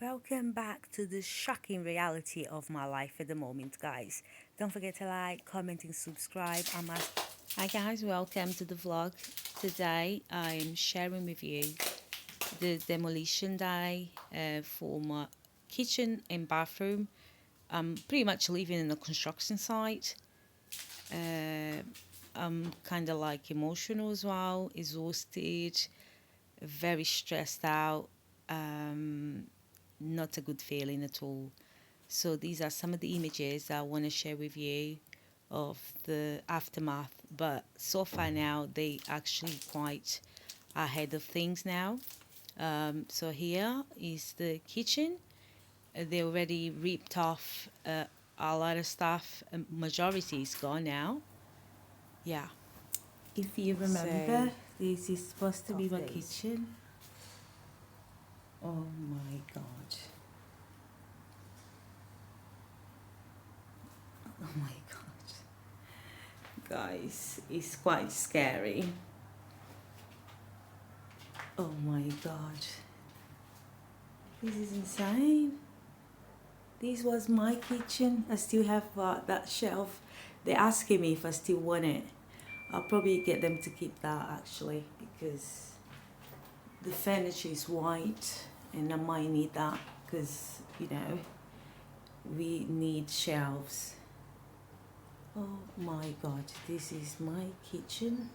Welcome back to the shocking reality of my life at the moment, guys. Don't forget to like, comment, and subscribe. Hi, guys, welcome to the vlog. Today, I'm sharing with you the demolition day for my kitchen and bathroom. I'm pretty much living in a construction site. Uh, I'm kind of like emotional as well, exhausted, very stressed out. Um, Not a good feeling at all. So these are some of the images I want to share with you of the aftermath. But so far now, they actually quite ahead of things now. So here is the kitchen. They already ripped off a lot of stuff. Majority is gone now. Yeah. If you remember, so, this is supposed to be my kitchen. Oh my god. Oh my god. Guys, it's quite scary. Oh my god. This is insane. This was my kitchen. I still have that shelf. They're asking me if I still want it. I'll probably get them to keep that actually because the furniture is white and I might need that because, you know, we need shelves. Oh my god, this is my kitchen.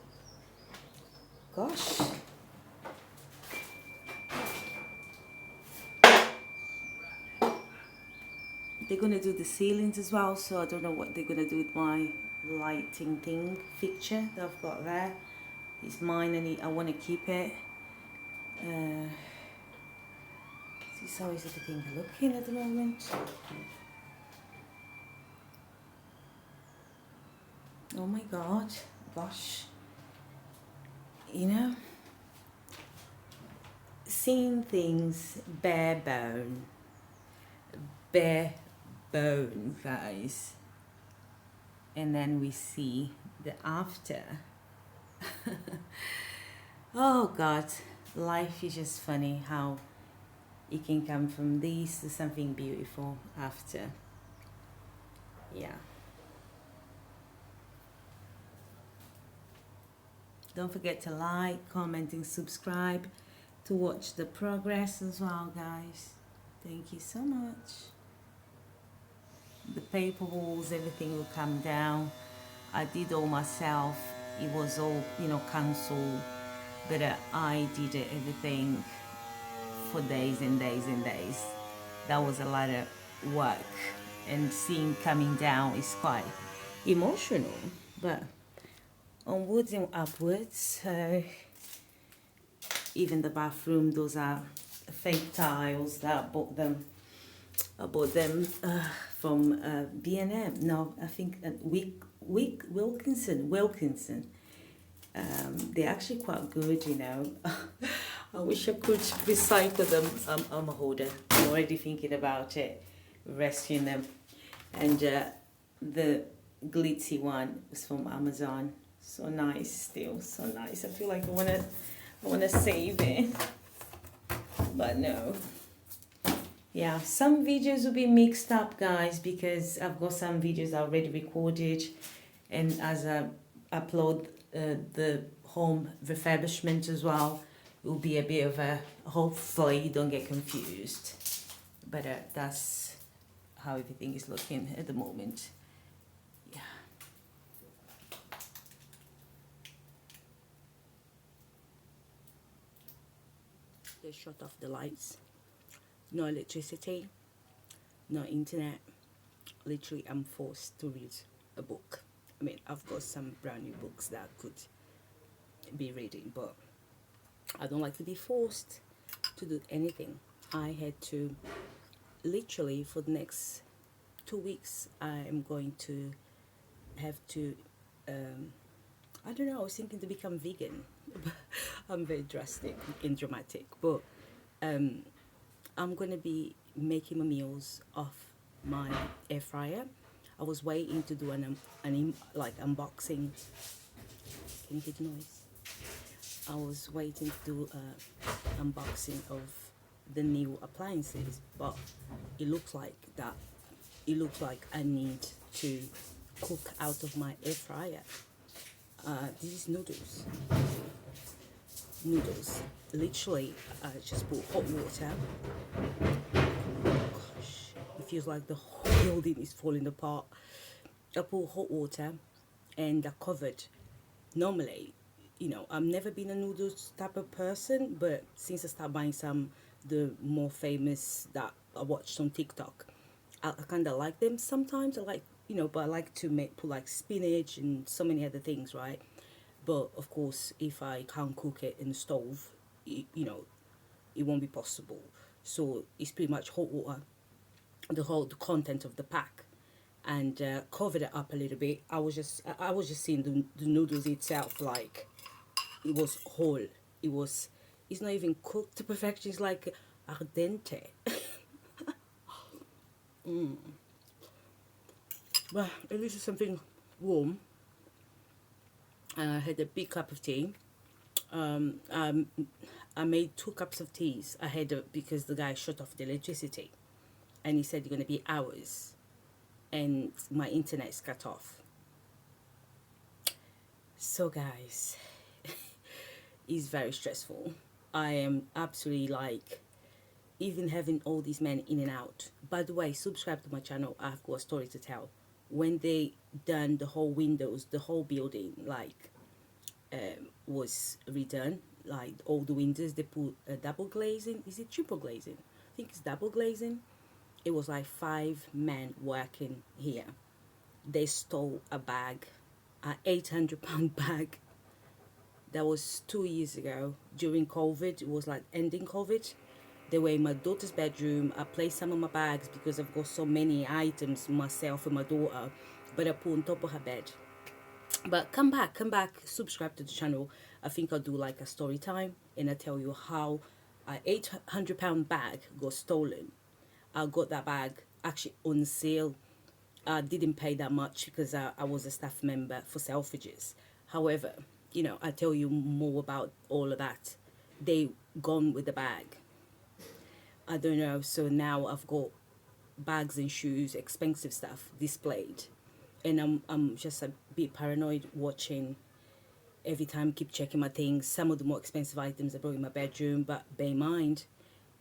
Gosh. They're gonna do the ceilings as well, so I don't know what they're gonna do with my lighting thing fixture that I've got there. It's mine and I want to keep it. This is how is everything looking at the moment. Oh my god, gosh. You know, seeing things bare bone, guys. And then we see the after. Oh god, life is just funny how it can come from this to something beautiful after. Yeah. Don't forget to like, comment, and subscribe to watch the progress as well, guys. Thank you so much. The paper walls, everything will come down. I did all myself. It was all, you know, cancelled. But I did everything for days and days and days. That was a lot of work. And seeing coming down is quite emotional. But onwards and upwards. Even the bathroom, those are fake tiles that I bought them from B&M. No, I think Wilkinson. They're actually quite good, you know. I wish I could recycle them. I'm a hoarder. I'm already thinking about it, rescuing them. And the glitzy one was from Amazon. So nice, still so nice. I feel like I wanna save it, but no. Yeah, some videos will be mixed up, guys, because I've got some videos already recorded, and as I upload the home refurbishment as well, it will be a bit of a, hopefully you don't get confused, but that's how everything is looking at the moment. Yeah. They shut off the lights. No electricity, no internet. Literally, I'm forced to read a book. I mean, I've got some brand new books that I could be reading, but I don't like to be forced to do anything. I had to, literally, for the next 2 weeks, I'm going to have to, I don't know, I was thinking to become vegan. I'm very drastic and dramatic, but I'm going to be making my meals off my air fryer. I was waiting to do an unboxing. Can you hear the noise? I was waiting to do an unboxing of the new appliances, but it looks like that. It looks like I need to cook out of my air fryer. This is noodles. Noodles. Literally, I just put hot water. Gosh, it feels like the whole building is falling apart. I put hot water and I covered. Normally, I've never been a noodles type of person, but since I started buying some, the more famous that I watched on TikTok, I kind of like them sometimes. I like, but I like to put like spinach and so many other things, right? But of course, if I can't cook it in the stove, it won't be possible. So it's pretty much hot water, the content of the pack, and covered it up a little bit. I was just seeing the noodles itself, like it was whole. It's not even cooked to perfection. It's like al dente. But at least it's something warm. I had a big cup of tea. Um, um, I made 2 cups of teas ahead of, because the guy shut off the electricity, and he said it's gonna be hours, and my internet's cut off. So guys, it's very stressful. I am absolutely like, even having all these men in and out. By the way, subscribe to my channel. I've got a story to tell. When they done the whole windows, the whole building, like, was redone, like all the windows, they put a double glazing. Is it triple glazing? I think it's double glazing. It was like 5 men working here. They stole a bag, an 800-pound bag. That was 2 years ago during COVID. It was like ending COVID. They were in my daughter's bedroom. I placed some of my bags because I've got so many items, myself and my daughter, but I put on top of her bed. But come back, subscribe to the channel. I think I'll do like a story time, and I tell you how an 800-pound bag got stolen. I got that bag actually on sale. I didn't pay that much because I was a staff member for Selfridges. However, I tell you more about all of that. They gone with the bag. I don't know. So now I've got bags and shoes, expensive stuff displayed, and I'm just a bit paranoid watching. Every time, keep checking my things. Some of the more expensive items I brought in my bedroom, but bear in mind,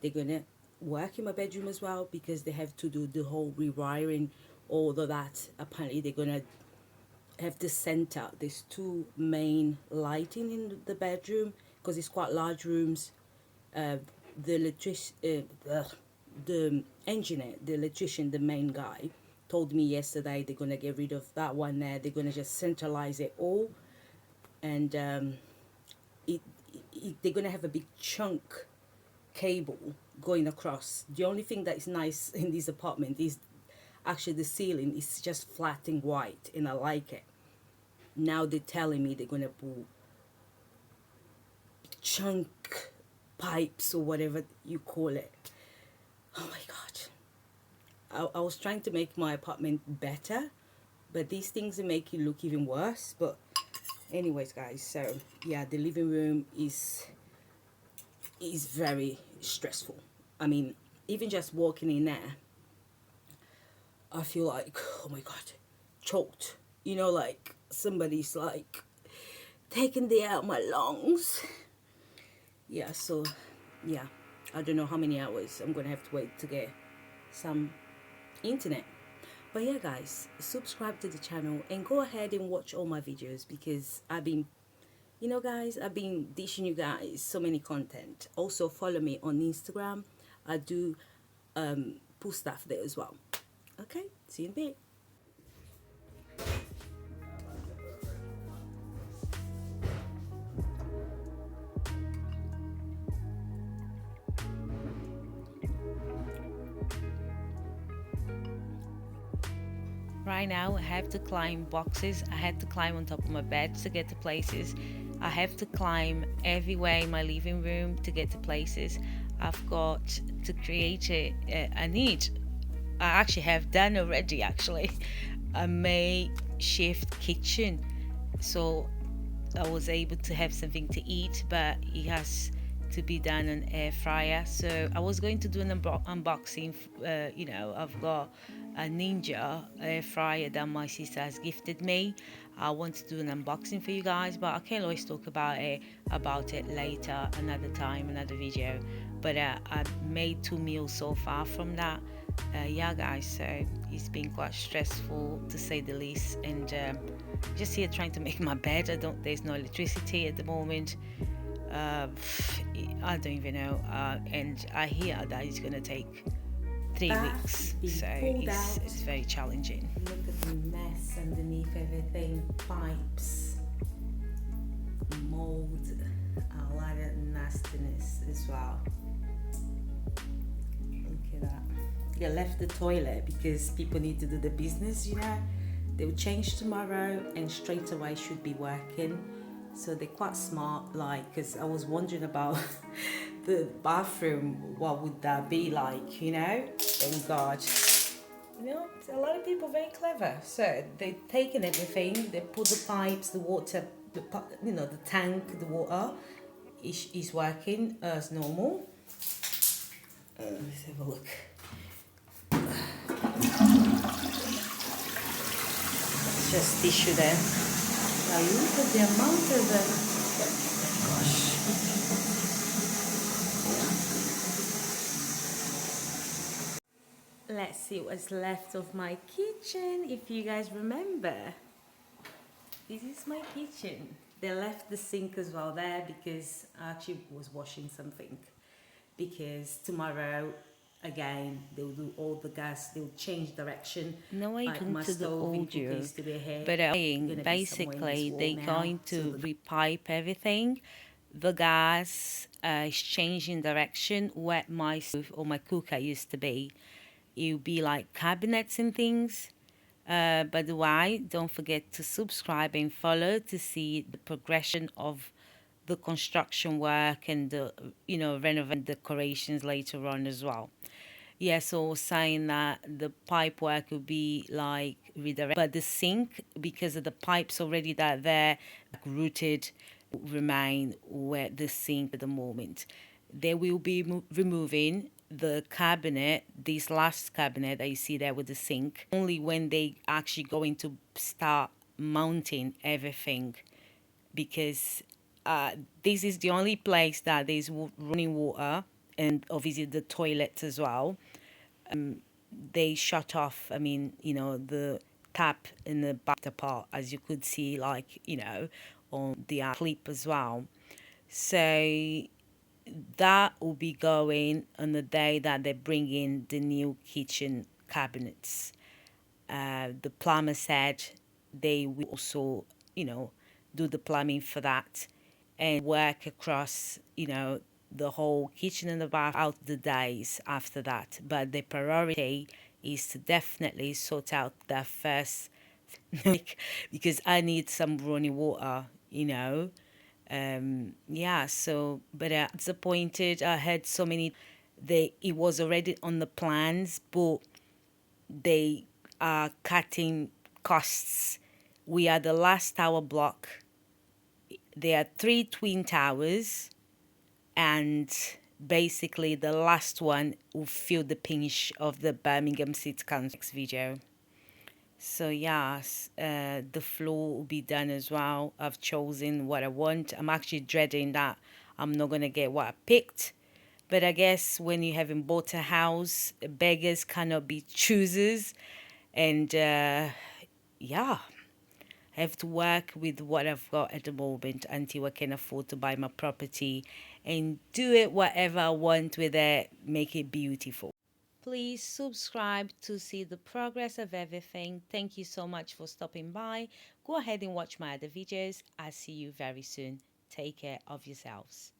they're gonna work in my bedroom as well because they have to do the whole rewiring. All of that. Apparently, they're gonna have the center. There's 2 main lighting in the bedroom because it's quite large rooms. The engineer, the electrician, the main guy, told me yesterday they're gonna get rid of that one there. They're gonna just centralize it all, and they're gonna have a big chunk cable going across. The only thing that is nice in this apartment is actually the ceiling is just flat and white, and I like it. Now they're telling me they're gonna put chunk pipes or whatever you call it. Oh my god. I was trying to make my apartment better, but these things make it look even worse. But anyways guys, so yeah, the living room is very stressful. I mean, even just walking in there, I feel like, oh my god, choked. Like somebody's like taking the air out my lungs. Yeah, so yeah, I don't know how many hours I'm gonna have to wait to get some internet. But yeah guys, subscribe to the channel and go ahead and watch all my videos because I've been dishing you guys so many content. Also follow me on Instagram. I do put stuff there as well. Okay, see you in a bit. Right now, I have to climb boxes. I had to climb on top of my bed to get to places. I have to climb everywhere in my living room to get to places. I've got to create a need. I actually have done already, actually, a makeshift kitchen. So I was able to have something to eat, but it has to be done on air fryer. So I was going to do an unboxing. I've got a Ninja air fryer that my sister has gifted me. I want to do an unboxing for you guys, but I can always talk about it later, another time, another video. But I made 2 meals so far from that. Yeah, guys, so it's been quite stressful to say the least, and just here trying to make my bed. There's no electricity at the moment. uh, I don't even know, and I hear that it's gonna take 3 weeks, so it's very challenging. Look at the mess underneath everything. Pipes, mold, a lot of nastiness as well. Look at that. They left the toilet because people need to do the business, you know. They'll change tomorrow and straight away should be working. So they're quite smart, like, because I was wondering about the bathroom, what would that be like, you know? Thank God. You know, a lot of people very clever. So they've taken everything, they put the pipes, the water, the tank, the water is working as normal. Let's have a look. Just tissue there. Now look at the amount of gosh. Let's see what's left of my kitchen. If you guys remember, this is my kitchen. They left the sink as well there because I actually was washing something. Because tomorrow, again, they'll do all the gas, they'll change direction. No, I come to the audio, but basically they're going to repipe everything. The gas is changing direction. Where my stove or my cooker used to be, it'll be like cabinets and things. By the way, don't forget to subscribe and follow to see the progression of the construction work and the renovation decorations later on as well. Yeah, so saying that the pipe work will be like redirect, but the sink, because of the pipes already that there rooted, remain where the sink at the moment. They will be removing the cabinet, this last cabinet that you see there with the sink, only when they actually going to start mounting everything, because this is the only place that there's running water, and obviously the toilets as well. They shut off, the tap in the back part, as you could see, like, on the clip as well. So that will be going on the day that they bring in the new kitchen cabinets. The plumber said they will also, do the plumbing for that and work across, the whole kitchen and the bath out the days after that. But the priority is to definitely sort out that first, like, because I need some running water, yeah, so, but disappointed. I had so many, it was already on the plans, but they are cutting costs. We are the last tower block. There are 3 twin towers, and basically the last one will feel the pinch of the Birmingham City Council next video. So yes, the floor will be done as well. I've chosen what I want. I'm actually dreading that I'm not gonna get what I picked, but I guess when you haven't bought a house, beggars cannot be choosers, and yeah, I have to work with what I've got at the moment until I can afford to buy my property and do it whatever I want with it, make it beautiful. Please subscribe to see the progress of everything. Thank you so much for stopping by. Go ahead and watch my other videos. I'll see you very soon. Take care of yourselves.